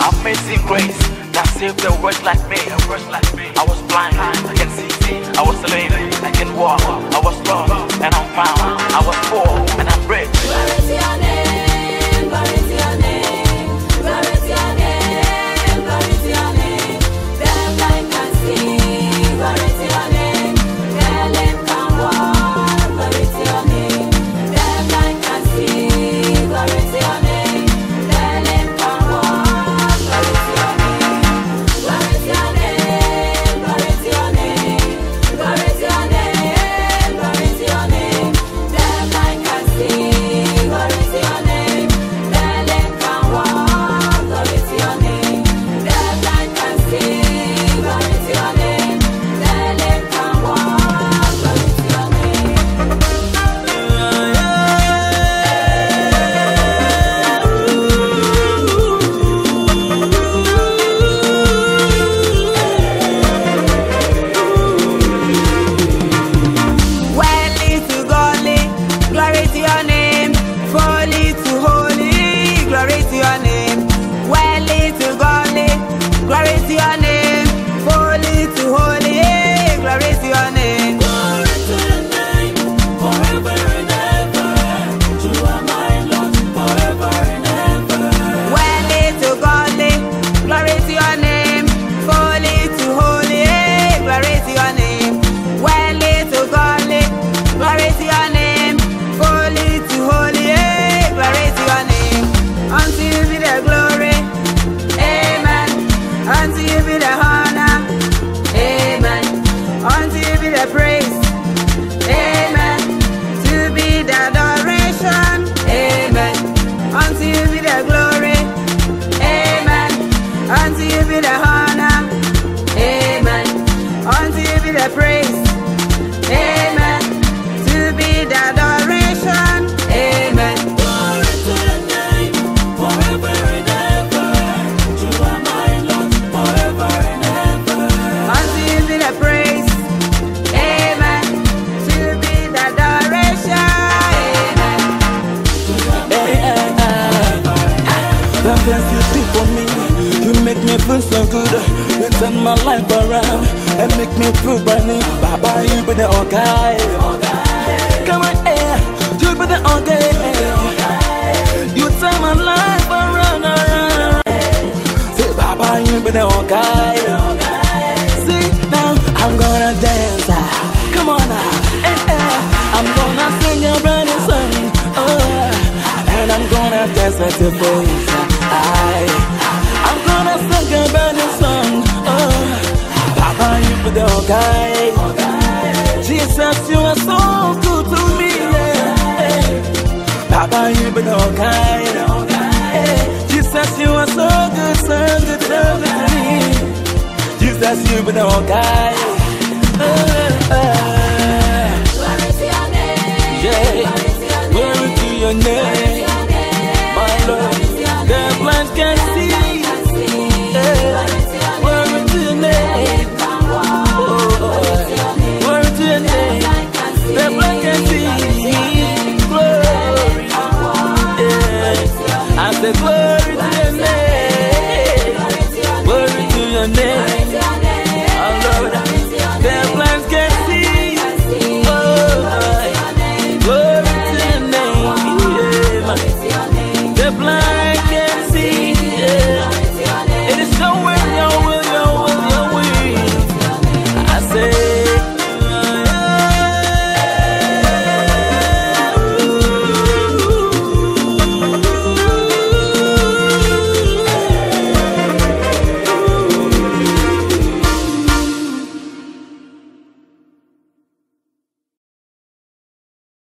Amazing grace that saved a wretch like me. I was blind, I can see. I was lame, I can walk. I was lost and I'm found. I was poor and I'm rich. Glory to your name, glory to your name, glory to your name, glory to your name. Them blind can see. Glory to your name, their lame can walk. Glory to your name, them blind can see. Glory to your name, their lame can walk. Glory to your name, glory to your name, glory to your name, glory to your name, glory to your name. Them blind can see. Glory to your name, their lame can walk. Glory to your name, them blind can see. Glory to your name, their lame can walk. Glory to your name. Worldly to godly, glory to your name. Holy to holy, glory to your name. Worldly to godly, glory to your name. Holy to holy, glory to your name. Glory to your name, forever and ever. You are my Lord, forever and ever. Worldly to godly, glory to your name. Holy to holy, glory to your name. Worldly to godly, glory to your name. Holy to holy, glory to your name. Unto you be the glory, amen. Unto you be the honor, amen. Unto you be the praise, amen. To be the adoration, amen. Unto you be the glory, amen. Unto you be the honor, amen. Unto you be the praise, amen. To be the adoration, amen. Glory to your name, forever and ever. You are my Lord, forever and ever. Unto you be the praise, amen. To be the adoration, amen. The best you do for me, you make me feel so good. You turn my life around and make me feel brand new. Baba, you be the okay. Come on, you be the okay. You turn my life around. Say, Baba, you be the okay. See, now I'm gonna dance. Come on now, I'm gonna sing a brand new song. And I'm gonna dance with your face. I'm gonna sing a brand new song. Papa, you be the okay. Jesus, you are so good to me. Papa, you be the okay. Jesus, you are so good, so good, so good to me. Jesus, you be the okay.